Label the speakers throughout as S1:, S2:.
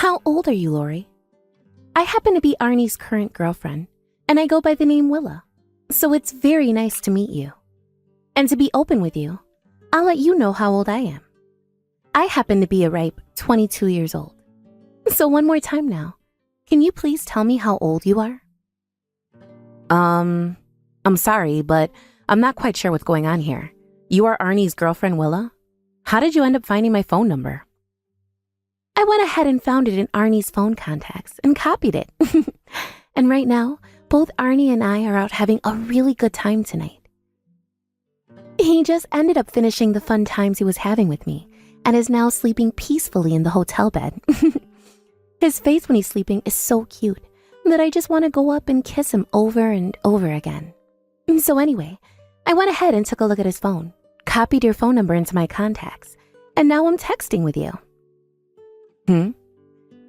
S1: How old are you, Lori? I happen to be Arnie's current girlfriend, and I go by the name Willa, so it's very nice to meet you. And to be open with you, I'll let you know how old I am. I happen to be a ripe 22 years old. So one more time now, can you please tell me how old you are? I'm sorry, but I'm not quite sure what's going on here. You are Arnie's girlfriend, Willa? How did you end up finding my phone number? I went ahead and found it in Arnie's phone contacts and copied it. And right now, both Arnie and I are out having a really good time tonight. He just ended up finishing the fun times he was having with me and is now sleeping peacefully in the hotel bed. His face when he's sleeping is so cute that I just want to go up and kiss him over and over again. So anyway, I went ahead and took a look at his phone, copied your phone number into my contacts, and now I'm texting with you.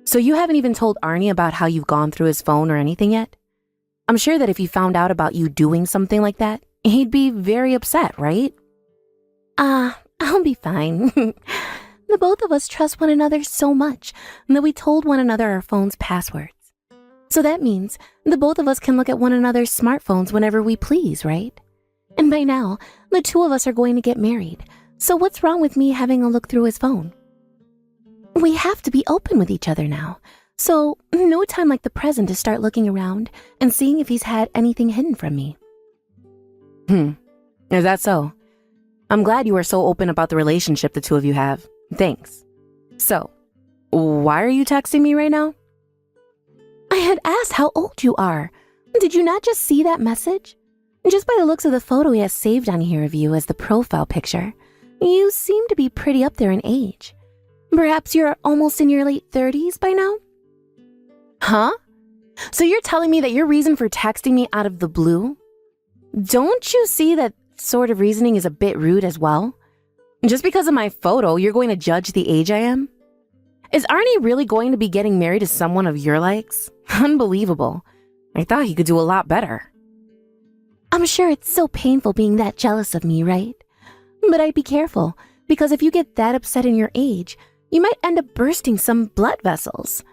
S1: So you haven't even told Arnie about how you've gone through his phone or anything yet? I'm sure that if he found out about you doing something like that, he'd be very upset, right? I'll be fine. The both of us trust one another so much that we told one another our phone's passwords. So that means the both of us can look at one another's smartphones whenever we please, right? And by now, the two of us are going to get married. So what's wrong with me having a look through his phone? We have to be open with each other now. So no time like the present to start looking around and seeing if he's had anything hidden from me. Is that so? I'm glad you are so open about the relationship the two of you have. Thanks. So, why are you texting me right now? I had asked how old you are. Did you not just see that message? Just by the looks of the photo he has saved on here of you as the profile picture, you seem to be pretty up there in age. Perhaps you're almost in your late 30s by now? Huh? So you're telling me that your reason for texting me out of the blue? Don't you see that sort of reasoning is a bit rude as well? Just because of my photo, you're going to judge the age I am? Is Arnie really going to be getting married to someone of your likes? Unbelievable. I thought he could do a lot better. I'm sure it's so painful being that jealous of me, right? But I'd be careful, because if you get that upset in your age, you might end up bursting some blood vessels.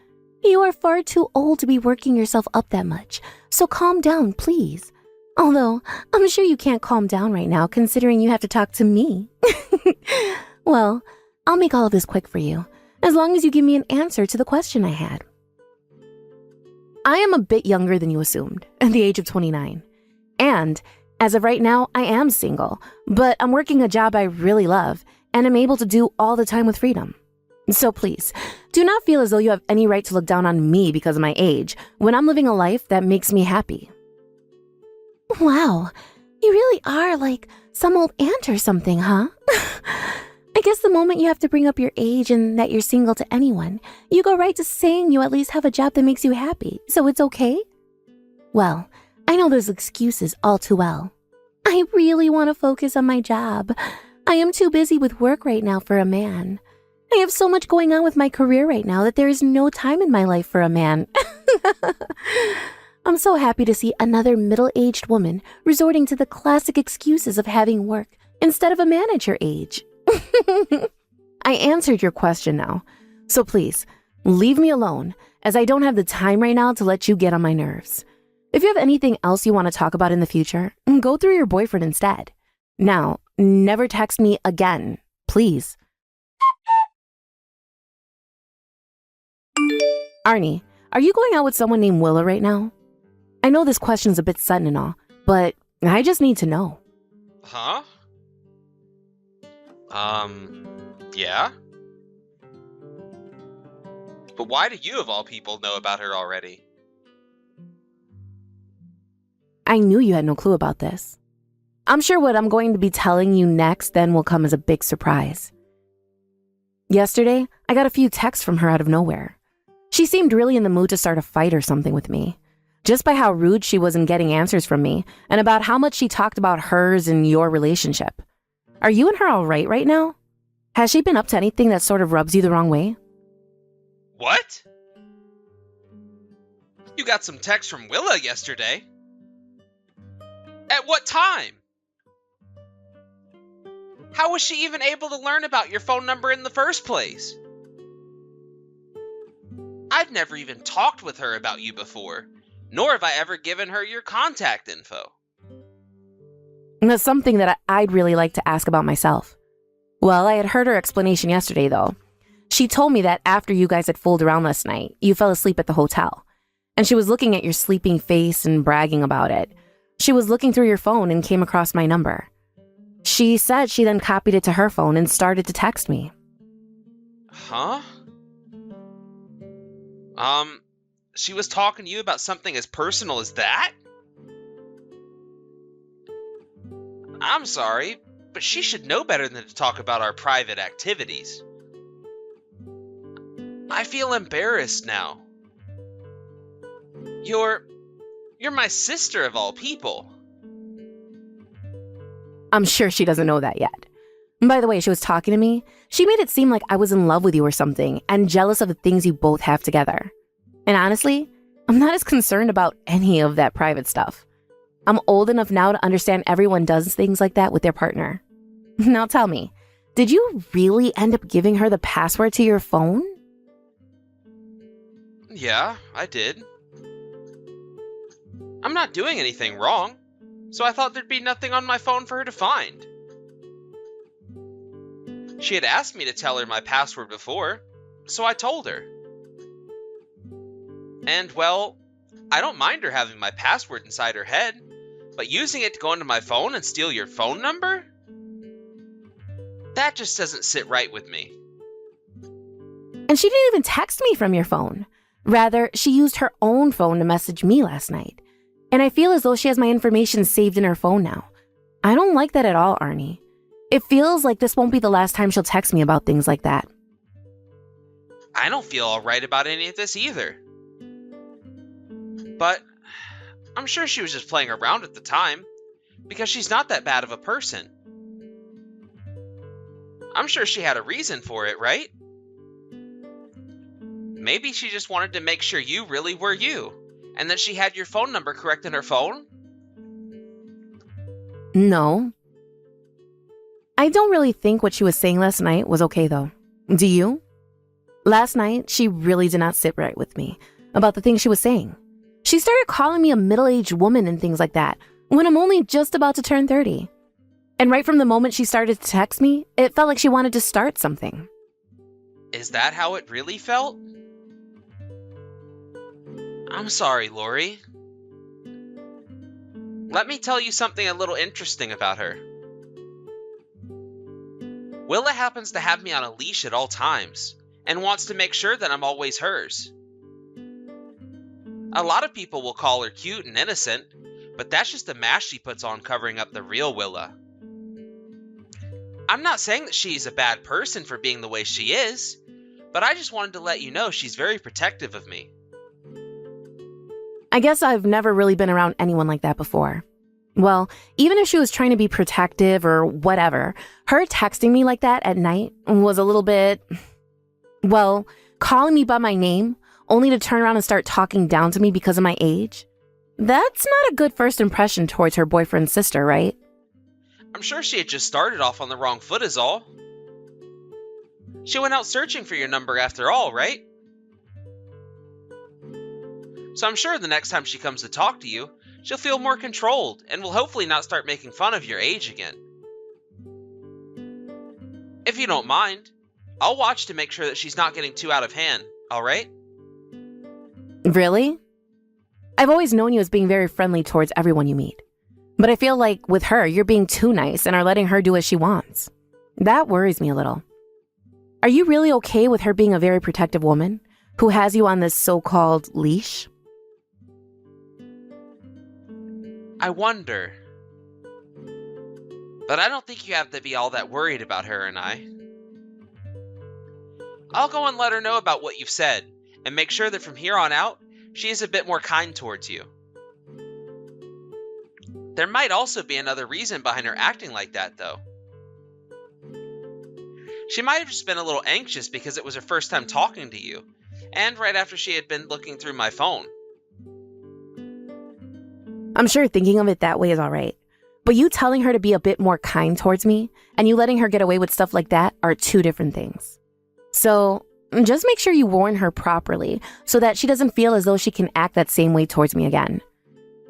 S1: You are far too old to be working yourself up that much, so calm down, please. Although, I'm sure you can't calm down right now considering you have to talk to me. Well, I'll make all of this quick for you, as long as you give me an answer to the question I had. I am a bit younger than you assumed, at the age of 29. And, as of right now, I am single, but I'm working a job I really love, and am able to do all the time with freedom. So please, do not feel as though you have any right to look down on me because of my age, when I'm living a life that makes me happy. Wow, you really are like some old aunt or something, huh? I guess the moment you have to bring up your age and that you're single to anyone, you go right to saying you at least have a job that makes you happy, so it's okay? Well, I know those excuses all too well. I really want to focus on my job. I am too busy with work right now for a man. I have so much going on with my career right now that there is no time in my life for a man. I'm so happy to see another middle-aged woman resorting to the classic excuses of having work instead of a man at your age. I answered your question now, so please, leave me alone, as I don't have the time right now to let you get on my nerves. If you have anything else you want to talk about in the future, go through your boyfriend instead. Now, never text me again, please. Arnie, are you going out with someone named Willa right now? I know this question's a bit sudden and all, but I just need to know.
S2: Huh? Yeah? But why do you, of all people, know about her already?
S1: I knew you had no clue about this. I'm sure what I'm going to be telling you next then will come as a big surprise. Yesterday, I got a few texts from her out of nowhere. She seemed really in the mood to start a fight or something with me. Just by how rude she was in getting answers from me, and about how much she talked about hers and your relationship. Are you and her all right now? Has she been up to anything that sort of rubs you the wrong way?
S2: What? You got some text from Willa yesterday. At what time? How was she even able to learn about your phone number in the first place? I've never even talked with her about you before, nor have I ever given her your contact info.
S1: And that's something that I'd really like to ask about myself. Well, I had heard her explanation yesterday, though. She told me that after you guys had fooled around last night, you fell asleep at the hotel. And she was looking at your sleeping face and bragging about it. She was looking through your phone and came across my number. She said she then copied it to her phone and started to text me.
S2: Huh? She was talking to you about something as personal as that? I'm sorry, but she should know better than to talk about our private activities. I feel embarrassed now. You're my sister of all people.
S1: I'm sure she doesn't know that yet. By the way, she was talking to me. She made it seem like I was in love with you or something and jealous of the things you both have together. And honestly, I'm not as concerned about any of that private stuff. I'm old enough now to understand everyone does things like that with their partner. Now tell me, did you really end up giving her the password to your phone?
S2: Yeah, I did. I'm not doing anything wrong, so I thought there'd be nothing on my phone for her to find. She had asked me to tell her my password before, so I told her. And, well, I don't mind her having my password inside her head, but using it to go into my phone and steal your phone number? That just doesn't sit right with me.
S1: And she didn't even text me from your phone. Rather, she used her own phone to message me last night. And I feel as though she has my information saved in her phone now. I don't like that at all, Arnie. It feels like this won't be the last time she'll text me about things like that.
S2: I don't feel alright about any of this either. But I'm sure she was just playing around at the time, because she's not that bad of a person. I'm sure she had a reason for it, right? Maybe she just wanted to make sure you really were you, and that she had your phone number correct in her phone?
S1: No. I don't really think what she was saying last night was okay, though. Do you? Last night, she really did not sit right with me about the things she was saying. She started calling me a middle-aged woman and things like that when I'm only just about to turn 30. And right from the moment she started to text me, it felt like she wanted to start something.
S2: Is that how it really felt? I'm sorry, Lori. Let me tell you something a little interesting about her. Willa happens to have me on a leash at all times, and wants to make sure that I'm always hers. A lot of people will call her cute and innocent, but that's just a mask she puts on covering up the real Willa. I'm not saying that she's a bad person for being the way she is, but I just wanted to let you know she's very protective of me.
S1: I guess I've never really been around anyone like that before. Well, even if she was trying to be protective or whatever, her texting me like that at night was a little bit, well, calling me by my name only to turn around and start talking down to me because of my age. That's not a good first impression towards her boyfriend's sister, right?
S2: I'm sure she had just started off on the wrong foot is all. She went out searching for your number after all, right? So I'm sure the next time she comes to talk to you, she'll feel more controlled and will hopefully not start making fun of your age again. If you don't mind, I'll watch to make sure that she's not getting too out of hand, alright?
S1: Really? I've always known you as being very friendly towards everyone you meet. But I feel like with her, you're being too nice and are letting her do as she wants. That worries me a little. Are you really okay with her being a very protective woman who has you on this so-called leash?
S2: I wonder. But I don't think you have to be all that worried about her and I. I'll go and let her know about what you've said, and make sure that from here on out, she is a bit more kind towards you. There might also be another reason behind her acting like that, though. She might have just been a little anxious because it was her first time talking to you, and right after she had been looking through my phone.
S1: I'm sure thinking of it that way is all right. But you telling her to be a bit more kind towards me and you letting her get away with stuff like that are two different things. So just make sure you warn her properly so that she doesn't feel as though she can act that same way towards me again.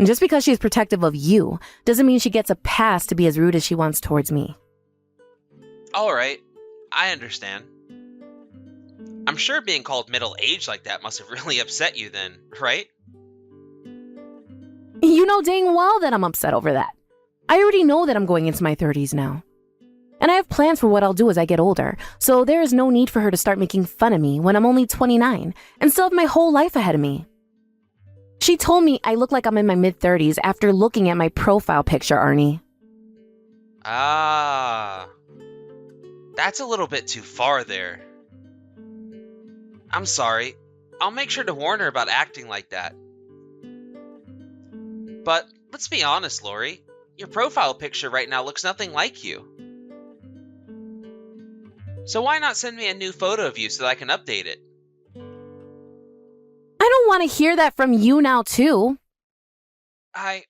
S1: Just because she's protective of you doesn't mean she gets a pass to be as rude as she wants towards me.
S2: Alright, I understand. I'm sure being called middle-aged like that must have really upset you then, right?
S1: You know dang well that I'm upset over that. I already know that I'm going into my 30s now. And I have plans for what I'll do as I get older, so there is no need for her to start making fun of me when I'm only 29 and still have my whole life ahead of me. She told me I look like I'm in my mid-30s after looking at my profile picture, Arnie.
S2: Ah, that's a little bit too far there. I'm sorry. I'll make sure to warn her about acting like that. But let's be honest, Lori. Your profile picture right now looks nothing like you. So why not send me a new photo of you so that I can update it?
S1: I don't want to hear that from you now, too.
S2: I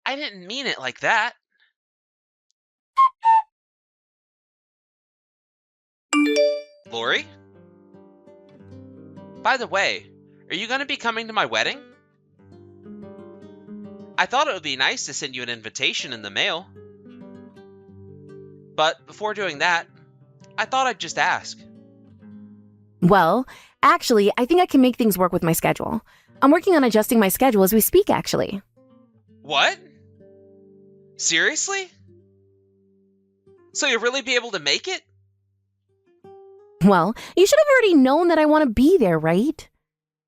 S2: didn't mean it like that. Lori? By the way, are you going to be coming to my wedding? I thought it would be nice to send you an invitation in the mail. But before doing that, I thought I'd just ask.
S1: Well, actually, I think I can make things work with my schedule. I'm working on adjusting my schedule as we speak, actually.
S2: What? Seriously? So you'll really be able to make it?
S1: Well, you should have already known that I want to be there, right?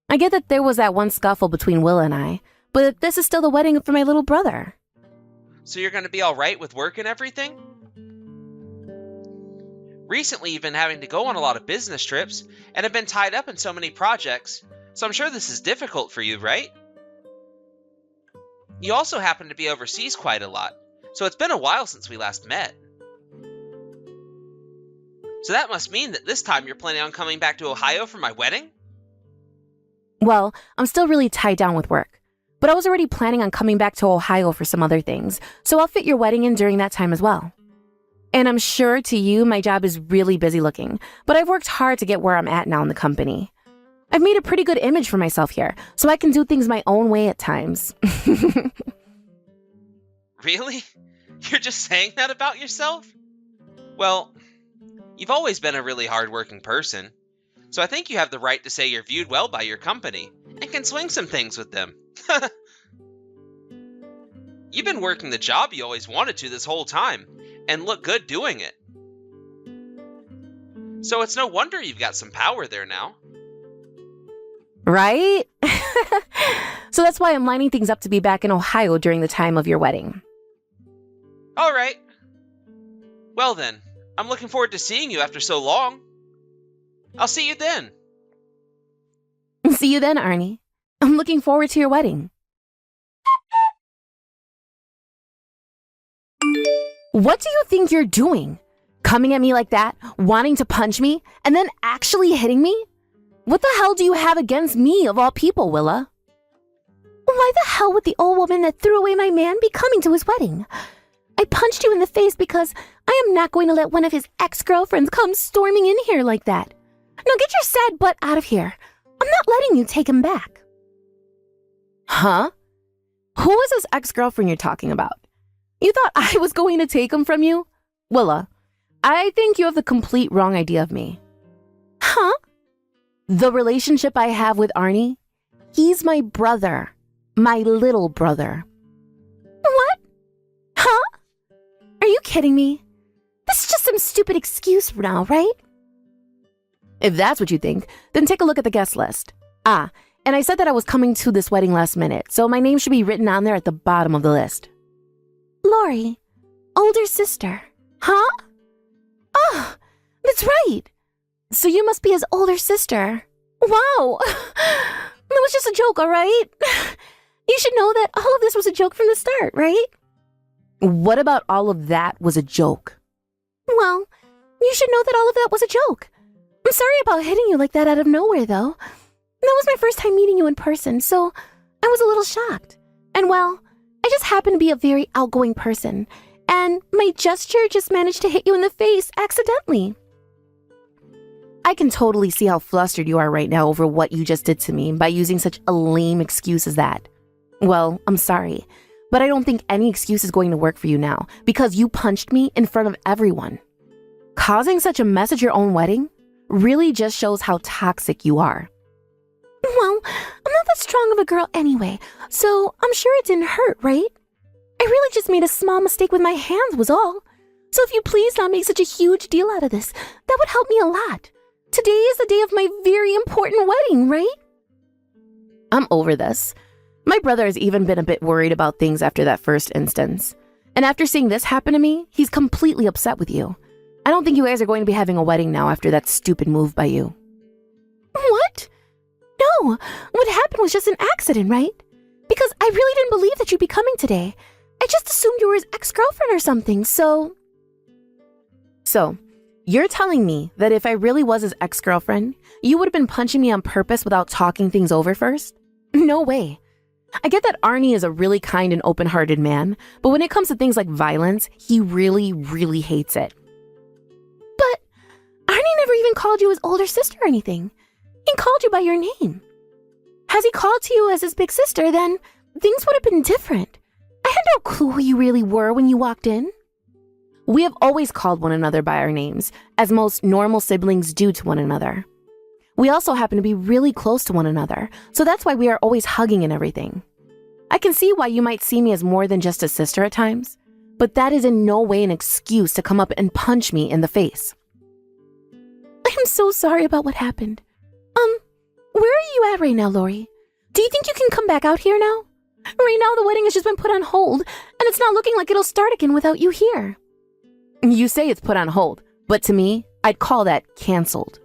S1: I get that there was that one scuffle between Will and I, but this is still the wedding for my little brother.
S2: So you're going to be alright with work and everything? Recently, you've been having to go on a lot of business trips and have been tied up in so many projects, so I'm sure this is difficult for you, right? You also happen to be overseas quite a lot, so it's been a while since we last met. So that must mean that this time you're planning on coming back to Ohio for my wedding?
S1: Well, I'm still really tied down with work, but I was already planning on coming back to Ohio for some other things, so I'll fit your wedding in during that time as well. And I'm sure to you, my job is really busy looking, but I've worked hard to get where I'm at now in the company. I've made a pretty good image for myself here, so I can do things my own way at times.
S2: Really? You're just saying that about yourself? Well, you've always been a really hard-working person, so I think you have the right to say you're viewed well by your company and can swing some things with them. You've been working the job you always wanted to this whole time, and look good doing it. So it's no wonder you've got some power there now.
S1: Right? So that's why I'm lining things up to be back in Ohio during the time of your wedding.
S2: Alright. Well then, I'm looking forward to seeing you after so long. I'll see you then.
S1: See you then, Arnie. I'm looking forward to your wedding. What do you think you're doing? Coming at me like that, wanting to punch me, and then actually hitting me? What the hell do you have against me, of all people, Willa? Why the hell would the old woman that threw away my man be coming to his wedding? I punched you in the face because I am not going to let one of his ex-girlfriends come storming in here like that. Now get your sad butt out of here. I'm not letting you take him back. Huh? Who is this ex-girlfriend you're talking about? You thought I was going to take him from you? Willa, I think you have the complete wrong idea of me. Huh? The relationship I have with Arnie? He's my brother. My little brother. What? Huh? Are you kidding me? This is just some stupid excuse now, right? If that's what you think, then take a look at the guest list. Ah, and I said that I was coming to this wedding last minute, so my name should be written on there at the bottom of the list. Lori, older sister. Huh? Oh, that's right. So you must be his older sister. Wow. That was just a joke, all right? You should know that all of this was a joke from the start, right? What about all of that was a joke? Well, you should know that all of that was a joke. I'm sorry about hitting you like that out of nowhere, though. That was my first time meeting you in person, so I was a little shocked. And well, I just happen to be a very outgoing person, and my gesture just managed to hit you in the face accidentally. I can totally see how flustered you are right now over what you just did to me by using such a lame excuse as that. Well, I'm sorry, but I don't think any excuse is going to work for you now because you punched me in front of everyone. Causing such a mess at your own wedding really just shows how toxic you are. Well, I'm not that strong of a girl anyway, so I'm sure it didn't hurt, right? I really just made a small mistake with my hands was all. So if you please not make such a huge deal out of this, that would help me a lot. Today is the day of my very important wedding, right? I'm over this. My brother has even been a bit worried about things after that first instance. And after seeing this happen to me, he's completely upset with you. I don't think you guys are going to be having a wedding now after that stupid move by you. What? No, what happened was just an accident, right? Because I really didn't believe that you'd be coming today. I just assumed you were his ex-girlfriend or something, So, you're telling me that if I really was his ex-girlfriend, you would have been punching me on purpose without talking things over first? No way. I get that Arnie is a really kind and open-hearted man, but when it comes to things like violence, he really, really hates it. But Arnie never even called you his older sister or anything. He called you by your name. Has he called to you as his big sister, then things would have been different. I had no clue who you really were when you walked in. We have always called one another by our names, as most normal siblings do to one another. We also happen to be really close to one another, so that's why we are always hugging and everything. I can see why you might see me as more than just a sister at times, but that is in no way an excuse to come up and punch me in the face. I'm so sorry about what happened. Where are you at right now, Lori? Do you think you can come back out here now? Right now, the wedding has just been put on hold, and it's not looking like it'll start again without you here. You say it's put on hold, but to me, I'd call that canceled.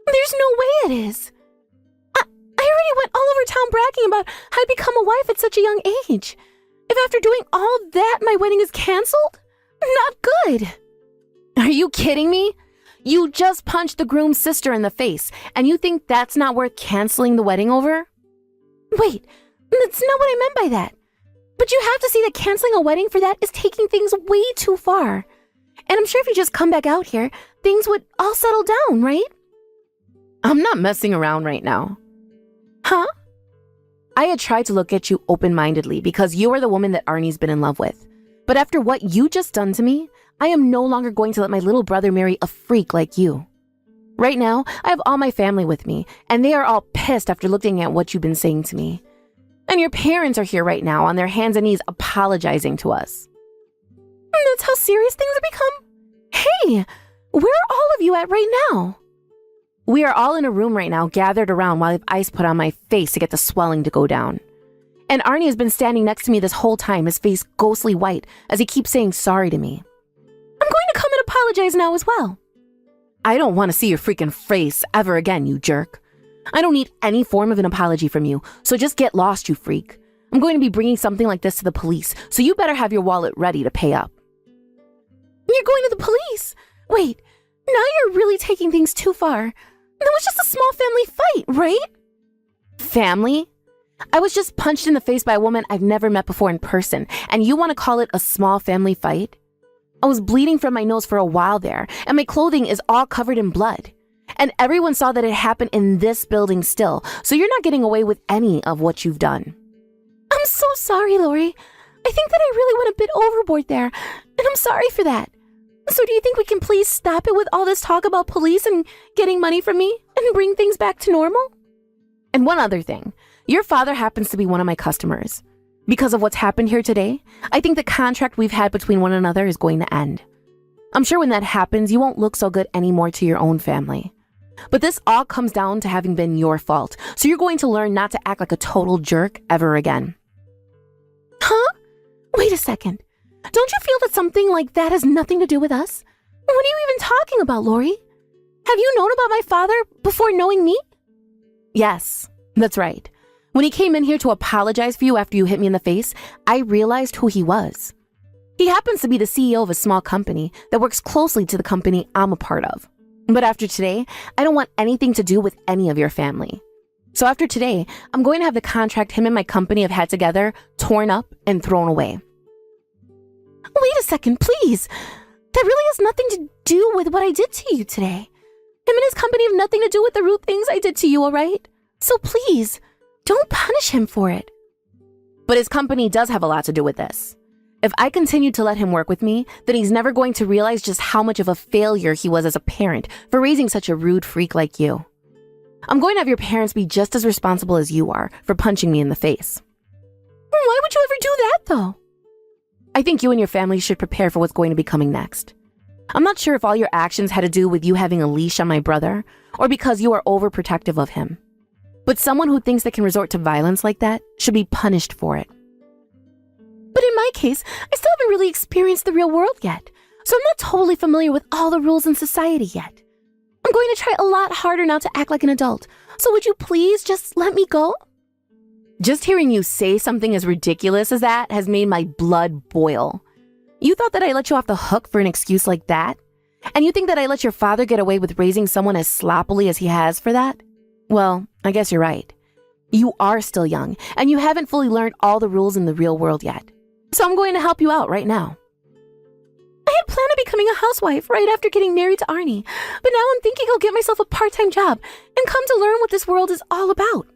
S1: There's no way it is. I already went all over town bragging about how I'd become a wife at such a young age. If after doing all that, my wedding is canceled? Not good. Are you kidding me? You just punched the groom's sister in the face, and you think that's not worth canceling the wedding over? Wait, that's not what I meant by that. But you have to see that canceling a wedding for that is taking things way too far. And I'm sure if you just come back out here, things would all settle down, right? I'm not messing around right now. Huh? I had tried to look at you open-mindedly because you are the woman that Arnie's been in love with. But after what you just done to me, I am no longer going to let my little brother marry a freak like you. Right now, I have all my family with me, and they are all pissed after looking at what you've been saying to me. And your parents are here right now on their hands and knees apologizing to us. That's how serious things have become? Hey, where are all of you at right now? We are all in a room right now, gathered around while I have ice put on my face to get the swelling to go down. And Arnie has been standing next to me this whole time, his face ghostly white, as he keeps saying sorry to me. I'm going to come and apologize now as well. I don't want to see your freaking face ever again, you jerk. I don't need any form of an apology from you, so just get lost, you freak. I'm going to be bringing something like this to the police, so you better have your wallet ready to pay up. You're going to the police? Wait, now you're really taking things too far. That was just a small family fight, right? Family? I was just punched in the face by a woman I've never met before in person, and you want to call it a small family fight? I was bleeding from my nose for a while there, and my clothing is all covered in blood. And everyone saw that it happened in this building still, so you're not getting away with any of what you've done. I'm so sorry, Lori. I think that I really went a bit overboard there, and I'm sorry for that. So do you think we can please stop it with all this talk about police and getting money from me and bring things back to normal? And one other thing, your father happens to be one of my customers. Because of what's happened here today, I think the contract we've had between one another is going to end. I'm sure when that happens, you won't look so good anymore to your own family. But this all comes down to having been your fault, so you're going to learn not to act like a total jerk ever again. Huh? Wait a second. Don't you feel that something like that has nothing to do with us? What are you even talking about, Lori? Have you known about my father before knowing me? Yes, that's right. When he came in here to apologize for you after you hit me in the face, I realized who he was. He happens to be the CEO of a small company that works closely to the company I'm a part of. But after today, I don't want anything to do with any of your family. So after today, I'm going to have the contract him and my company have had together torn up and thrown away. Wait a second, please. That really has nothing to do with what I did to you today. Him and his company have nothing to do with the rude things I did to you, all right? So please, don't punish him for it. But his company does have a lot to do with this. If I continue to let him work with me, then he's never going to realize just how much of a failure he was as a parent for raising such a rude freak like you. I'm going to have your parents be just as responsible as you are for punching me in the face. Why would you ever do that, though? I think you and your family should prepare for what's going to be coming next. I'm not sure if all your actions had to do with you having a leash on my brother or because you are overprotective of him. But someone who thinks they can resort to violence like that should be punished for it. But in my case, I still haven't really experienced the real world yet, so I'm not totally familiar with all the rules in society yet. I'm going to try a lot harder now to act like an adult, so would you please just let me go? Just hearing you say something as ridiculous as that has made my blood boil. You thought that I let you off the hook for an excuse like that? And you think that I let your father get away with raising someone as sloppily as he has for that? Well, I guess you're right. You are still young, and you haven't fully learned all the rules in the real world yet. So I'm going to help you out right now. I had planned on becoming a housewife right after getting married to Arnie, but now I'm thinking I'll get myself a part-time job and come to learn what this world is all about.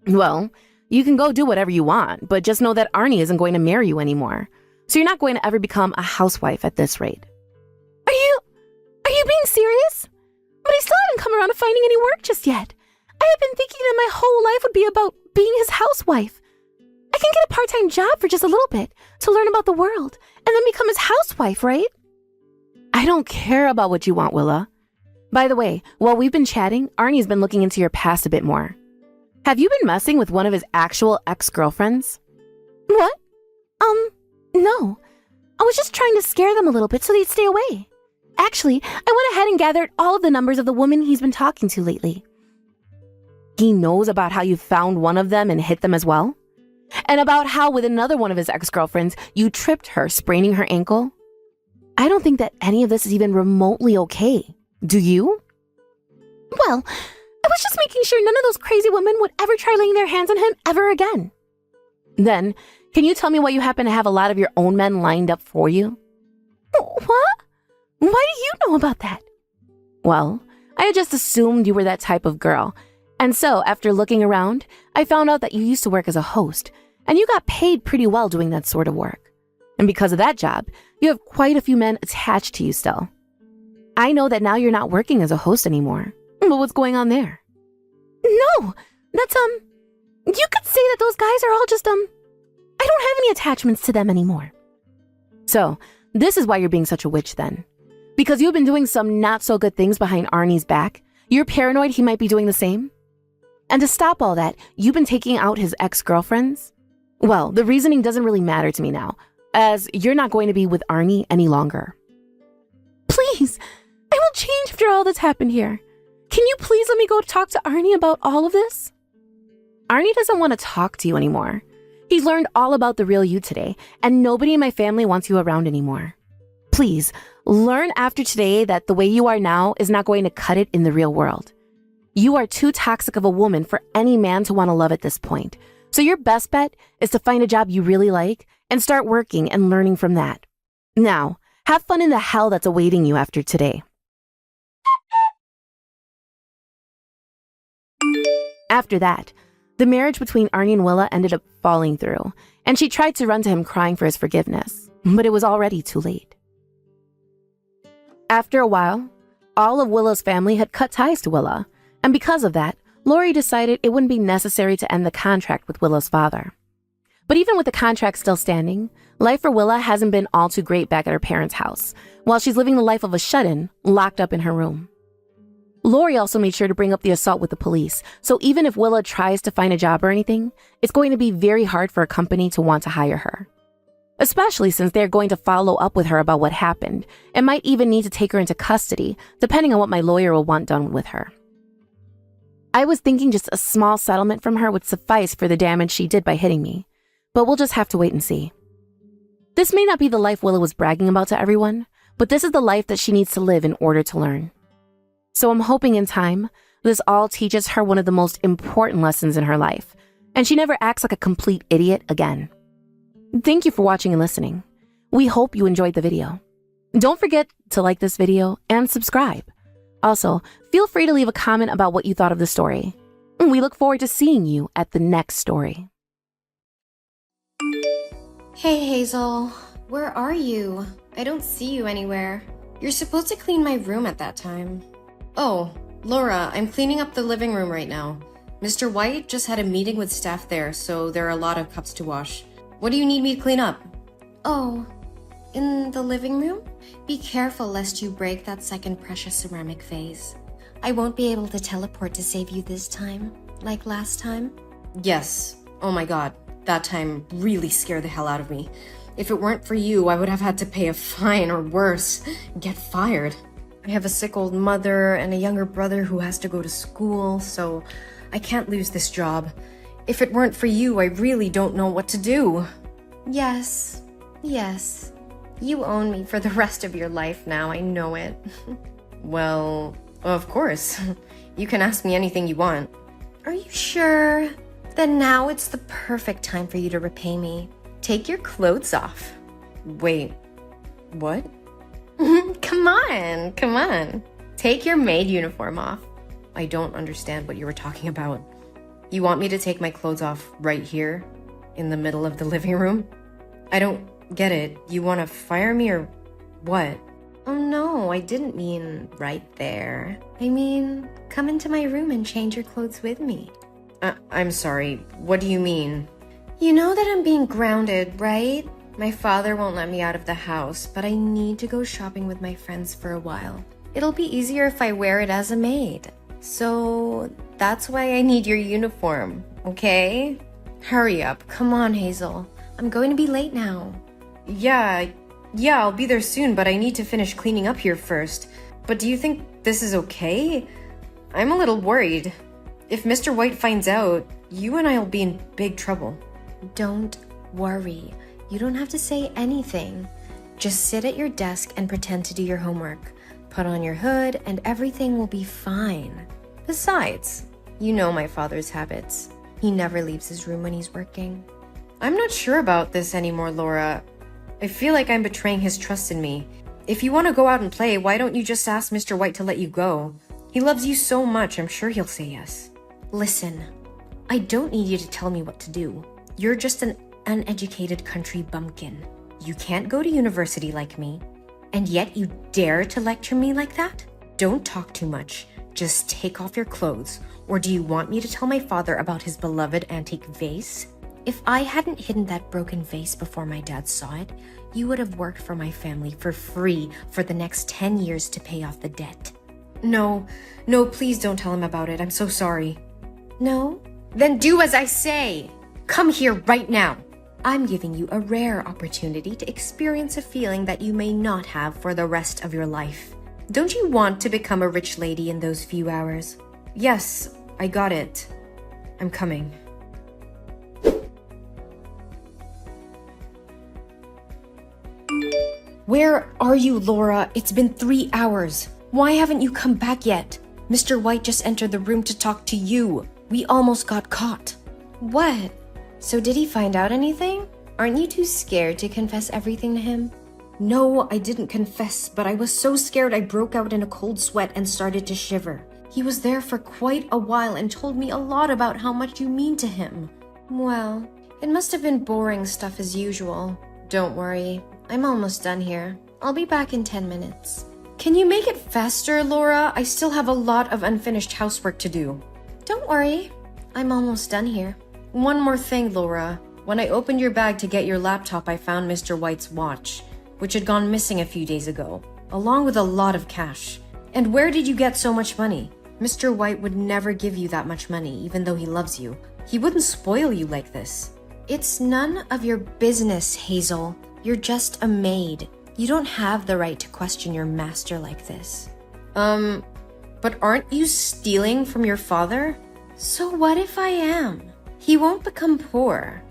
S1: Well, you can go do whatever you want, but just know that Arnie isn't going to marry you anymore. So you're not going to ever become a housewife at this rate. Are you being serious? But I still haven't come around to finding any work just yet. I have been thinking that my whole life would be about being his housewife. I can get a part-time job for just a little bit to learn about the world and then become his housewife, right? I don't care about what you want, Willa. By the way, while we've been chatting, Arnie's been looking into your past a bit more. Have you been messing with one of his actual ex-girlfriends? What? No. I was just trying to scare them a little bit so they'd stay away. Actually, I went ahead and gathered all of the numbers of the women he's been talking to lately. He knows about how you found one of them and hit them as well? And about how with another one of his ex-girlfriends, you tripped her, spraining her ankle? I don't think that any of this is even remotely okay. Do you? Well, I was just making sure none of those crazy women would ever try laying their hands on him ever again. Then, can you tell me why you happen to have a lot of your own men lined up for you? What? Why do you know about that? Well, I had just assumed you were that type of girl. And so, after looking around, I found out that you used to work as a host, and you got paid pretty well doing that sort of work. And because of that job, you have quite a few men attached to you still. I know that now you're not working as a host anymore. But what's going on there? No, that's, you could say that those guys are all just, I don't have any attachments to them anymore. So, this is why you're being such a witch then. Because you've been doing some not so good things behind Arnie's back, you're paranoid he might be doing the same? And to stop all that, you've been taking out his ex-girlfriends? Well, the reasoning doesn't really matter to me now, as you're not going to be with Arnie any longer. Please, I will change after all that's happened here. Can you please let me go talk to Arnie about all of this? Arnie doesn't want to talk to you anymore. He's learned all about the real you today, and nobody in my family wants you around anymore. Please, learn after today that the way you are now is not going to cut it in the real world. You are too toxic of a woman for any man to want to love at this point. So your best bet is to find a job you really like and start working and learning from that. Now, have fun in the hell that's awaiting you after today. After that, the marriage between Arnie and Willa ended up falling through, and she tried to run to him crying for his forgiveness, but it was already too late. After a while, all of Willa's family had cut ties to Willa, and because of that, Lori decided it wouldn't be necessary to end the contract with Willa's father. But even with the contract still standing, life for Willa hasn't been all too great back at her parents' house, while she's living the life of a shut-in, locked up in her room. Lori also made sure to bring up the assault with the police, so even if Willa tries to find a job or anything, it's going to be very hard for a company to want to hire her. Especially since they're going to follow up with her about what happened, and might even need to take her into custody, depending on what my lawyer will want done with her. I was thinking just a small settlement from her would suffice for the damage she did by hitting me, but we'll just have to wait and see. This may not be the life Willa was bragging about to everyone, but this is the life that she needs to live in order to learn. So I'm hoping in time, this all teaches her one of the most important lessons in her life, and she never acts like a complete idiot again. Thank you for watching and listening. We hope you enjoyed the video. Don't forget to like this video and subscribe. Also, feel free to leave a comment about what you thought of the story. We look forward to seeing you at the next story.
S3: Hey Hazel, where are you? I don't see you anywhere. You're supposed to clean my room at that time. Oh, Laura, I'm cleaning up the living room right now. Mr. White just had a meeting with staff there, so there are a lot of cups to wash. What do you need me to clean up? Oh, in the living room? Be careful lest you break that second precious ceramic vase. I won't be able to teleport to save you this time, like last time. Yes. Oh my god, that time really scared the hell out of me. If it weren't for you, I would have had to pay a fine or worse, get fired. I have a sick old mother and a younger brother who has to go to school, so I can't lose this job. If it weren't for you, I really don't know what to do. Yes. You own me for the rest of your life now, I know it. Well, of course. You can ask me anything you want. Are you sure? Then now it's the perfect time for you to repay me. Take your clothes off. Wait, what? Come on. Take your maid uniform off. I don't understand what you were talking about. You want me to take my clothes off right here? In the middle of the living room? I don't get it. You want to fire me or what? Oh no, I didn't mean right there. I mean, come into my room and change your clothes with me. I'm sorry, what do you mean? You know that I'm being grounded, right? My father won't let me out of the house, but I need to go shopping with my friends for a while. It'll be easier if I wear it as a maid. So that's why I need your uniform, okay? Hurry up, come on, Hazel. I'm going to be late now. Yeah, I'll be there soon, but I need to finish cleaning up here first. But do you think this is okay? I'm a little worried. If Mr. White finds out, you and I will be in big trouble. Don't worry. You don't have to say anything. Just sit at your desk and pretend to do your homework. Put on your hood and everything will be fine. Besides, you know my father's habits. He never leaves his room when he's working. I'm not sure about this anymore, Laura. I feel like I'm betraying his trust in me. If you want to go out and play, why don't you just ask Mr. White to let you go? He loves you so much, I'm sure he'll say yes. Listen, I don't need you to tell me what to do. You're just an uneducated country bumpkin. You can't go to university like me. And yet you dare to lecture me like that? Don't talk too much. Just take off your clothes. Or do you want me to tell my father about his beloved antique vase? If I hadn't hidden that broken vase before my dad saw it, you would have worked for my family for free for the next 10 years to pay off the debt. No, please don't tell him about it. I'm so sorry. No? Then do as I say. Come here right now. I'm giving you a rare opportunity to experience a feeling that you may not have for the rest of your life. Don't you want to become a rich lady in those few hours? Yes, I got it. I'm coming. Where are you, Laura? It's been 3 hours. Why haven't you come back yet? Mr. White just entered the room to talk to you. We almost got caught. What? So did he find out anything? Aren't you too scared to confess everything to him? No, I didn't confess, but I was so scared I broke out in a cold sweat and started to shiver. He was there for quite a while and told me a lot about how much you mean to him. Well, it must have been boring stuff as usual. Don't worry, I'm almost done here. I'll be back in 10 minutes. Can you make it faster, Laura? I still have a lot of unfinished housework to do. Don't worry, I'm almost done here. One more thing, Laura. When I opened your bag to get your laptop, I found Mr. White's watch, which had gone missing a few days ago, along with a lot of cash. And where did you get so much money? Mr. White would never give you that much money, even though he loves you. He wouldn't spoil you like this. It's none of your business, Hazel. You're just a maid. You don't have the right to question your master like this. But aren't you stealing from your father? So what if I am? He won't become poor.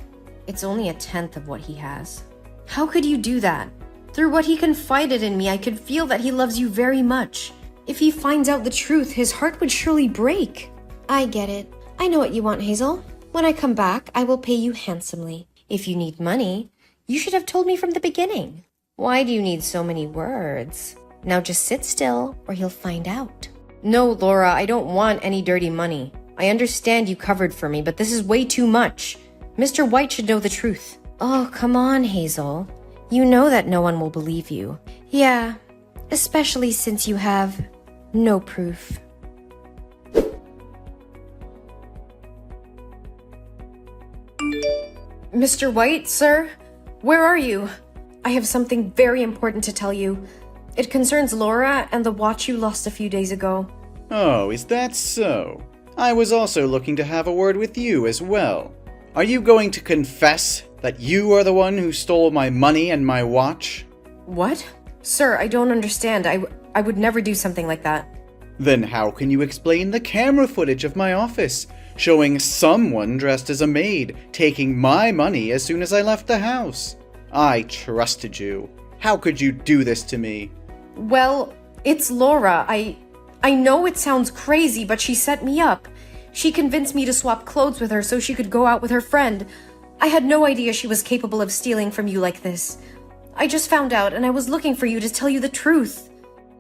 S3: It's only 1/10 of what he has. How could you do that? Through what he confided in me, I could feel that he loves you very much. If he finds out the truth, his heart would surely break. I get it. I know what you want, Hazel. When I come back, I will pay you handsomely. If you need money, you should have told me from the beginning. Why do you need so many words? Now just sit still or he'll find out. No, Laura, I don't want any dirty money. I understand you covered for me, but this is way too much. Mr. White should know the truth. Oh, come on, Hazel. You know that no one will believe you. Yeah, especially since you have no proof. Mr. White, sir? Where are you? I have something very important to tell you. It concerns Laura and the watch you lost a few days ago.
S4: Oh, is that so? I was also looking to have a word with you as well. Are you going to confess that you are the one who stole my money and my watch?
S3: What? Sir, I don't understand. I would never do something like that.
S4: Then how can you explain the camera footage of my office, showing someone dressed as a maid taking my money as soon as I left the house? I trusted you. How could you do this to me?
S3: Well, it's Laura. I know it sounds crazy, but she set me up. She convinced me to swap clothes with her so she could go out with her friend. I had no idea she was capable of stealing from you like this. I just found out, and I was looking for you to tell you the truth.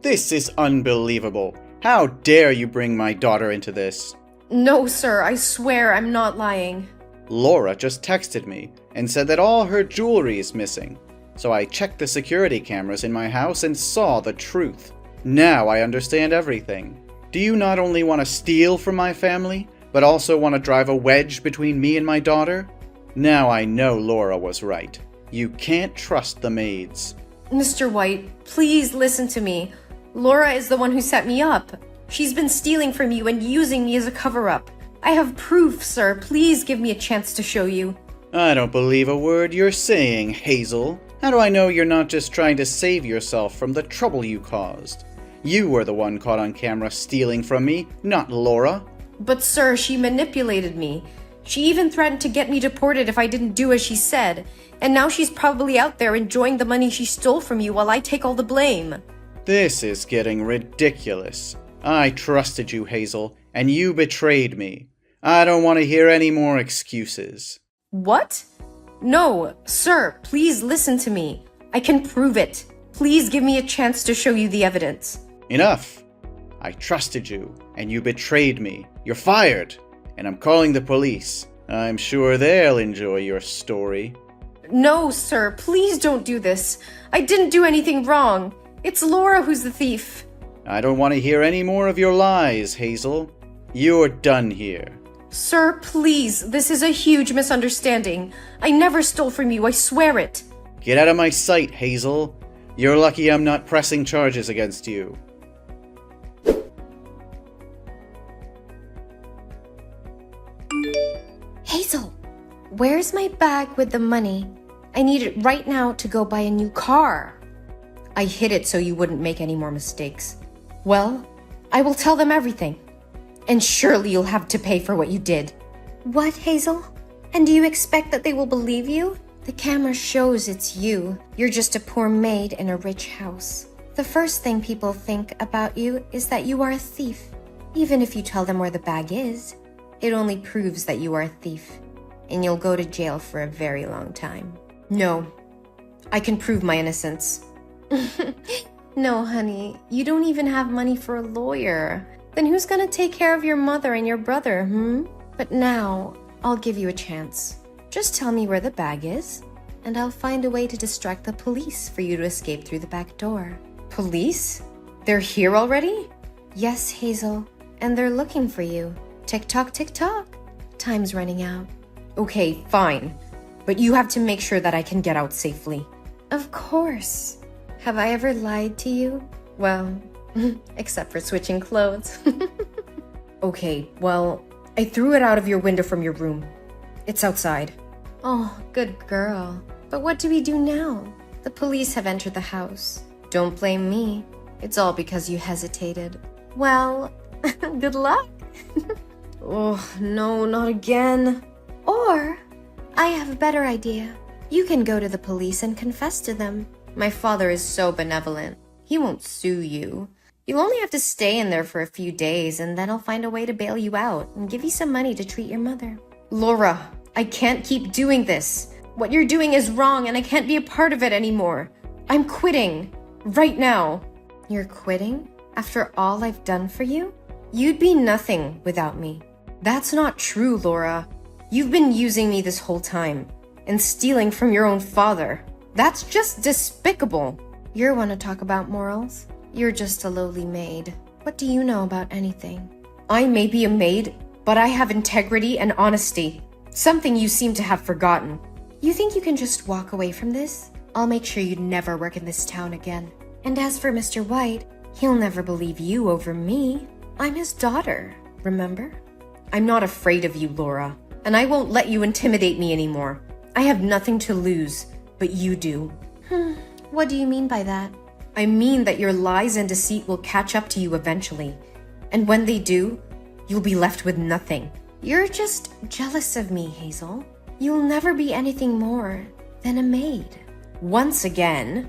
S4: This is unbelievable. How dare you bring my daughter into this?
S3: No, sir, I swear I'm not lying.
S4: Laura just texted me and said that all her jewelry is missing. So I checked the security cameras in my house and saw the truth. Now I understand everything. Do you not only want to steal from my family, but also want to drive a wedge between me and my daughter? Now I know Laura was right. You can't trust the maids.
S3: Mr. White, please listen to me. Laura is the one who set me up. She's been stealing from you and using me as a cover-up. I have proof, sir. Please give me a chance to show you.
S4: I don't believe a word you're saying, Hazel. How do I know you're not just trying to save yourself from the trouble you caused? You were the one caught on camera stealing from me, not Laura.
S3: But sir, she manipulated me. She even threatened to get me deported if I didn't do as she said. And now she's probably out there enjoying the money she stole from you while I take all the blame.
S4: This is getting ridiculous. I trusted you, Hazel, and you betrayed me. I don't want to hear any more excuses.
S3: What? No, sir, please listen to me. I can prove it. Please give me a chance to show you the evidence.
S4: Enough. I trusted you, and you betrayed me. You're fired, and I'm calling the police. I'm sure they'll enjoy your story.
S3: No, sir, please don't do this. I didn't do anything wrong. It's Laura who's the thief.
S4: I don't want to hear any more of your lies, Hazel. You're done here.
S3: Sir, please, this is a huge misunderstanding. I never stole from you, I swear it.
S4: Get out of my sight, Hazel. You're lucky I'm not pressing charges against you.
S3: Hazel, where's my bag with the money? I need it right now to go buy a new car. I hid it so you wouldn't make any more mistakes. Well, I will tell them everything. And surely you'll have to pay for what you did. What, Hazel? And do you expect that they will believe you? The camera shows it's you. You're just a poor maid in a rich house. The first thing people think about you is that you are a thief. Even if you tell them where the bag is, it only proves that you are a thief. And you'll go to jail for a very long time. No, I can prove my innocence. No, honey, you don't even have money for a lawyer. Then who's gonna take care of your mother and your brother, But now, I'll give you a chance. Just tell me where the bag is, and I'll find a way to distract the police for you to escape through the back door. Police? They're here already? Yes, Hazel, and they're looking for you. Tick-tock, tick-tock. Time's running out. Okay, fine. But you have to make sure that I can get out safely. Of course. Have I ever lied to you? Well, except for switching clothes. Okay, well, I threw it out of your window from your room. It's outside. Oh, good girl. But what do we do now? The police have entered the house. Don't blame me. It's all because you hesitated. Well, good luck. Oh, no, not again. Or, I have a better idea. You can go to the police and confess to them. My father is so benevolent. He won't sue you. You'll only have to stay in there for a few days, and then I'll find a way to bail you out and give you some money to treat your mother. Laura, I can't keep doing this. What you're doing is wrong, and I can't be a part of it anymore. I'm quitting. Right now. You're quitting? After all I've done for you? You'd be nothing without me. That's not true, Laura. You've been using me this whole time and stealing from your own father. That's just despicable. You want to talk about morals? You're just a lowly maid. What do you know about anything? I may be a maid, but I have integrity and honesty. Something you seem to have forgotten. You think you can just walk away from this? I'll make sure you never work in this town again. And as for Mr. White, he'll never believe you over me. I'm his daughter, remember? I'm not afraid of you, Laura, and I won't let you intimidate me anymore. I have nothing to lose, but you do. What do you mean by that? I mean that your lies and deceit will catch up to you eventually. And when they do, you'll be left with nothing. You're just jealous of me, Hazel. You'll never be anything more than a maid. Once again,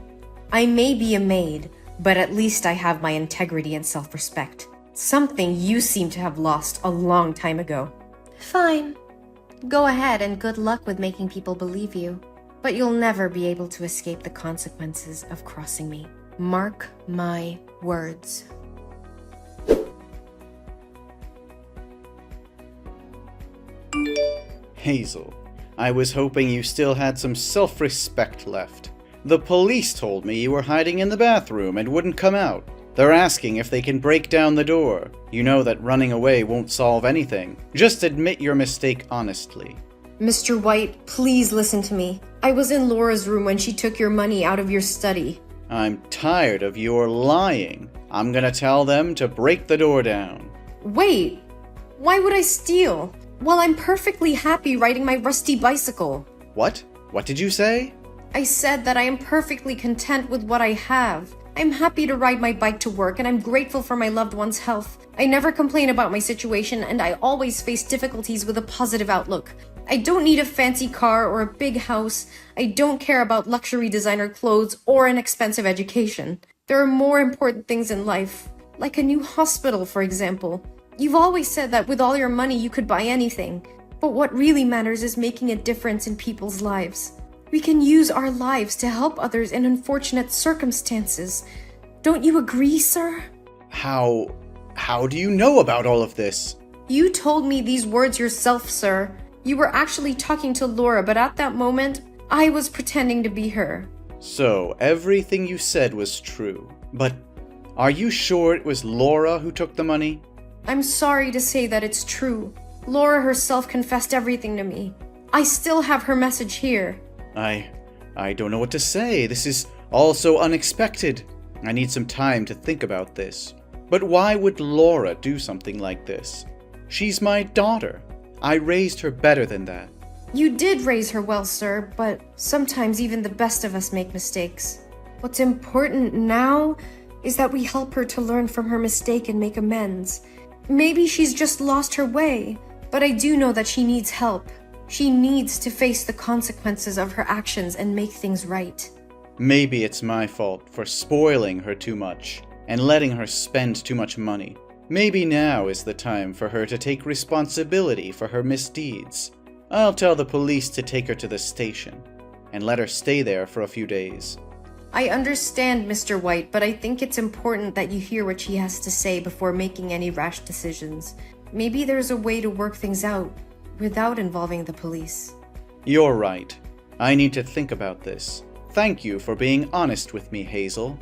S3: I may be a maid, but at least I have my integrity and self-respect. Something you seem to have lost a long time ago. Fine. Go ahead and good luck with making people believe you. But you'll never be able to escape the consequences of crossing me. Mark my words.
S4: Hazel, I was hoping you still had some self-respect left. The police told me you were hiding in the bathroom and wouldn't come out. They're asking if they can break down the door. You know that running away won't solve anything. Just admit your mistake honestly.
S3: Mr. White, please listen to me. I was in Laura's room when she took your money out of your study.
S4: I'm tired of your lying. I'm gonna tell them to break the door down.
S3: Wait! Why would I steal? Well, I'm perfectly happy riding my rusty bicycle.
S4: What? What did you say?
S3: I said that I am perfectly content with what I have. I'm happy to ride my bike to work, and I'm grateful for my loved one's health. I never complain about my situation, and I always face difficulties with a positive outlook. I don't need a fancy car or a big house. I don't care about luxury designer clothes or an expensive education. There are more important things in life, like a new hospital, for example. You've always said that with all your money you could buy anything, but what really matters is making a difference in people's lives. We can use our lives to help others in unfortunate circumstances. Don't you agree, sir?
S4: How do you know about all of this?
S3: You told me these words yourself, sir. You were actually talking to Laura, but at that moment, I was pretending to be her.
S4: So, everything you said was true. But are you sure it was Laura who took the money?
S3: I'm sorry to say that it's true. Laura herself confessed everything to me. I still have her message here.
S4: I don't know what to say. This is all so unexpected. I need some time to think about this. But why would Laura do something like this? She's my daughter. I raised her better than that.
S3: You did raise her well, sir, but sometimes even the best of us make mistakes. What's important now is that we help her to learn from her mistake and make amends. Maybe she's just lost her way, but I do know that she needs help. She needs to face the consequences of her actions and make things right.
S4: Maybe it's my fault for spoiling her too much and letting her spend too much money. Maybe now is the time for her to take responsibility for her misdeeds. I'll tell the police to take her to the station and let her stay there for a few days.
S3: I understand, Mr. White, but I think it's important that you hear what she has to say before making any rash decisions. Maybe there's a way to work things out without involving the police.
S4: You're right. I need to think about this. Thank you for being honest with me, Hazel.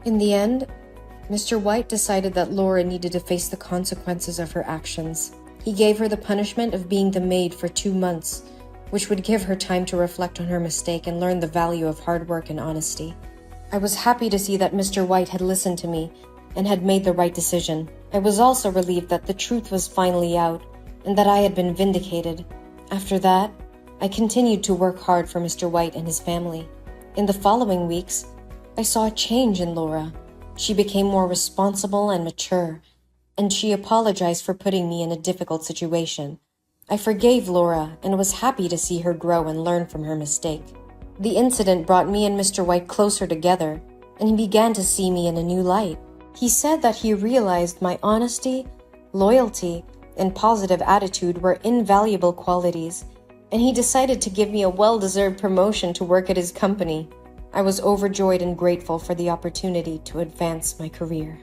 S3: In the end, Mr. White decided that Laura needed to face the consequences of her actions. He gave her the punishment of being the maid for 2 months, which would give her time to reflect on her mistake and learn the value of hard work and honesty. I was happy to see that Mr. White had listened to me and had made the right decision. I was also relieved that the truth was finally out and that I had been vindicated. After that, I continued to work hard for Mr. White and his family. In the following weeks, I saw a change in Laura. She became more responsible and mature, and she apologized for putting me in a difficult situation. I forgave Laura and was happy to see her grow and learn from her mistake. The incident brought me and Mr. White closer together, and he began to see me in a new light. He said that he realized my honesty, loyalty, and positive attitude were invaluable qualities, and he decided to give me a well-deserved promotion to work at his company. I was overjoyed and grateful for the opportunity to advance my career.